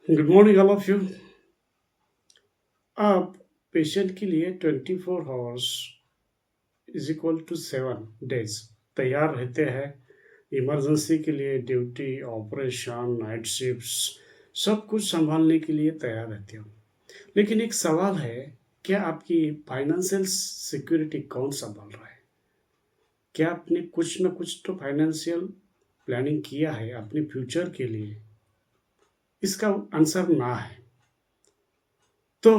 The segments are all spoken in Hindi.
Good morning all of you. आप पेशेंट के लिए 24 hours is equal to 7 days तैयार रहते हैं। इमरजेंसी के लिए ड्यूटी, ऑपरेशन, नाइट शिफ्ट्स सब कुछ संभालने के लिए तैयार रहते हो। लेकिन एक सवाल है, क्या आपकी फाइनेंशियल सिक्योरिटी कौन संभाल रहा है? क्या आपने कुछ न कुछ तो फाइनेंशियल प्लानिंग किया है अपने फ्यूचर के लिए? इसका आंसर ना है। तो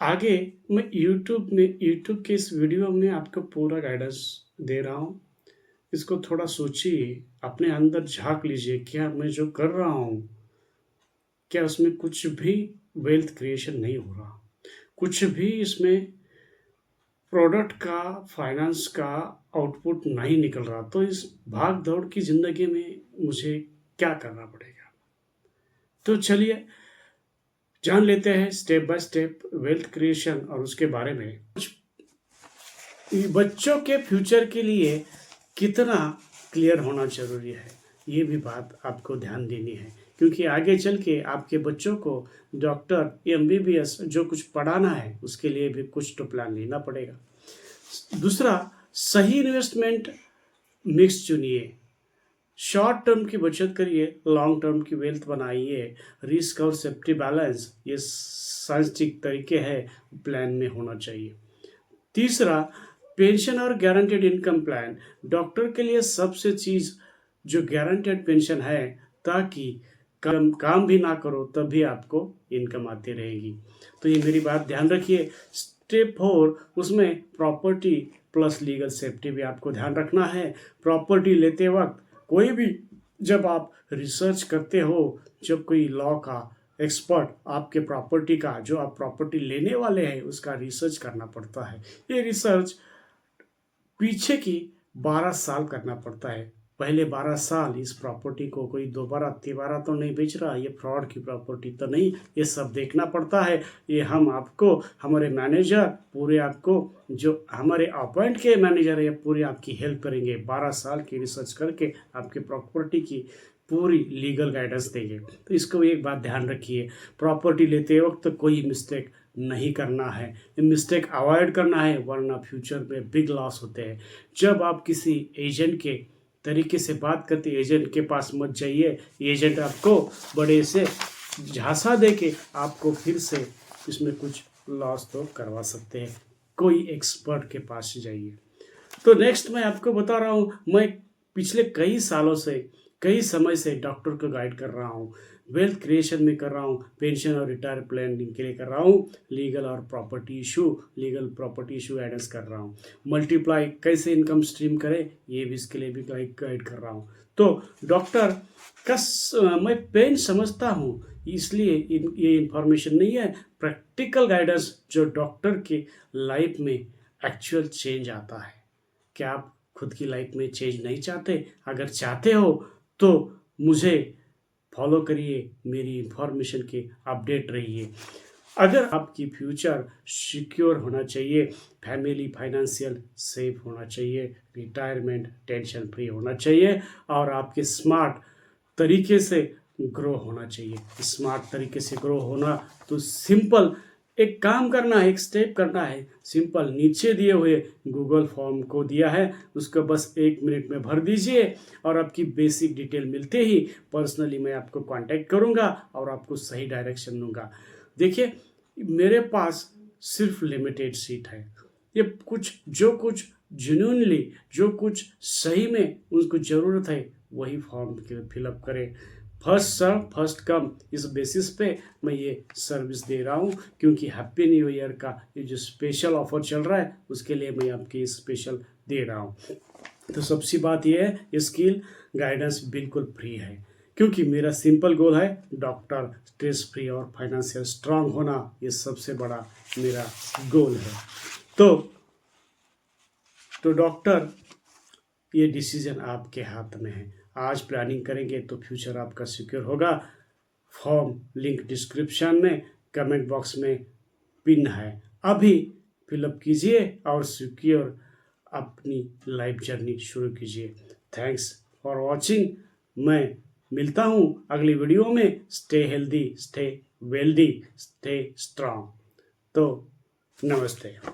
आगे मैं यूट्यूब के इस वीडियो में आपको पूरा गाइडेंस दे रहा हूँ। इसको थोड़ा सोचिए, अपने अंदर झाँक लीजिए, क्या मैं जो कर रहा हूँ, क्या उसमें कुछ भी वेल्थ क्रिएशन नहीं हो रहा, कुछ भी इसमें प्रोडक्ट का, फाइनेंस का आउटपुट नहीं निकल रहा। तो इस भाग दौड़ की ज़िंदगी में मुझे क्या करना पड़ेगा? तो चलिए जान लेते हैं step by step wealth creation और उसके बारे में। बच्चों के फ्यूचर के लिए कितना क्लियर होना जरूरी है, ये भी बात आपको ध्यान देनी है, क्योंकि आगे चल के आपके बच्चों को डॉक्टर एमबीबीएस जो कुछ पढ़ाना है उसके लिए भी कुछ तो प्लान लेना पड़ेगा। दूसरा, सही इन्वेस्टमेंट मिक्स चुनिए। शॉर्ट टर्म की बचत करिए, लॉन्ग टर्म की वेल्थ बनाइए। रिस्क और सेफ्टी बैलेंस, ये साइंटिफिक तरीके हैं, प्लान में होना चाहिए। तीसरा, पेंशन और गारंटेड इनकम प्लान। डॉक्टर के लिए सबसे चीज़ जो गारंटेड पेंशन है, ताकि काम भी ना करो तब भी आपको इनकम आती रहेगी। तो ये मेरी बात ध्यान रखिए। स्टेप 4, उसमें प्रॉपर्टी प्लस लीगल सेफ्टी भी आपको ध्यान रखना है। प्रॉपर्टी लेते वक्त कोई भी, जब आप रिसर्च करते हो, जब कोई लॉ का एक्सपर्ट आपके प्रॉपर्टी का, जो आप प्रॉपर्टी लेने वाले हैं उसका रिसर्च करना पड़ता है। ये रिसर्च पीछे की 12 साल करना पड़ता है। पहले 12 साल इस प्रॉपर्टी को कोई दोबारा तिबारा तो नहीं बेच रहा, ये फ्रॉड की प्रॉपर्टी तो नहीं, ये सब देखना पड़ता है। ये हम आपको, हमारे मैनेजर पूरे आपको, जो हमारे अपॉइंट के मैनेजर है, पूरे आपकी हेल्प करेंगे। 12 साल की रिसर्च करके आपके प्रॉपर्टी की पूरी लीगल गाइडेंस देंगे। तो इसको एक बात ध्यान रखिए, प्रॉपर्टी लेते वक्त कोई मिस्टेक नहीं करना है, मिस्टेक अवॉइड करना है, वरना फ्यूचर में बिग लॉस होते हैं। जब आप किसी एजेंट के तरीके से बात करते, एजेंट के पास मत जाइए। एजेंट आपको बड़े से झांसा दे के आपको फिर से इसमें कुछ लॉस तो करवा सकते हैं। कोई एक्सपर्ट के पास जाइए। तो नेक्स्ट मैं आपको बता रहा हूँ, मैं पिछले कई सालों से, कई समय से डॉक्टर को गाइड कर रहा हूँ, वेल्थ क्रिएशन में कर रहा हूँ, पेंशन और रिटायर प्लानिंग के लिए कर रहा हूँ, लीगल प्रॉपर्टी इशू गाइडेंस कर रहा हूँ, मल्टीप्लाई कैसे इनकम स्ट्रीम करें, ये भी इसके लिए भी गाइड कर रहा हूँ। तो डॉक्टर का मैं पेन समझता हूँ, इसलिए ये इन्फॉर्मेशन नहीं है, प्रैक्टिकल गाइडेंस जो डॉक्टर के लाइफ में एक्चुअल चेंज आता है। क्या आप खुद की लाइफ में चेंज नहीं चाहते? अगर चाहते हो तो मुझे फॉलो करिए, मेरी इंफॉर्मेशन के अपडेट रहिए। अगर आपकी फ्यूचर सिक्योर होना चाहिए, फैमिली फाइनेंशियल सेफ होना चाहिए, रिटायरमेंट टेंशन फ्री होना चाहिए, और आपके स्मार्ट तरीके से ग्रो होना चाहिए। स्मार्ट तरीके से ग्रो होना तो सिंपल एक काम करना है, एक स्टेप करना है, सिंपल नीचे दिए हुए गूगल फॉर्म को दिया है, उसको बस 1 मिनट में भर दीजिए, और आपकी बेसिक डिटेल मिलते ही पर्सनली मैं आपको कांटेक्ट करूंगा और आपको सही डायरेक्शन दूंगा। देखिए, मेरे पास सिर्फ लिमिटेड सीट है। ये कुछ जेन्युइनली, जो कुछ सही में उनको ज़रूरत है, वही फॉर्म फिलअप करें। फर्स्ट सर्व फर्स्ट कम, इस बेसिस पे मैं ये सर्विस दे रहा हूँ, क्योंकि हैप्पी न्यू ईयर का ये जो स्पेशल ऑफर चल रहा है उसके लिए मैं आपकी स्पेशल दे रहा हूँ। तो सबसे बात यह है, ये स्किल गाइडेंस बिल्कुल फ्री है, क्योंकि मेरा सिंपल गोल है डॉक्टर स्ट्रेस फ्री और फाइनेंशियल स्ट्रांग होना, ये सबसे बड़ा मेरा गोल है। तो डॉक्टर, ये डिसीजन आपके हाथ में है। आज प्लानिंग करेंगे तो फ्यूचर आपका सिक्योर होगा। फॉर्म लिंक डिस्क्रिप्शन में, कमेंट बॉक्स में पिन है, अभी फिलअप कीजिए और सिक्योर अपनी लाइफ जर्नी शुरू कीजिए। Thanks for watching. मैं मिलता हूँ अगली वीडियो में। Stay healthy, stay wealthy, stay strong. तो नमस्ते।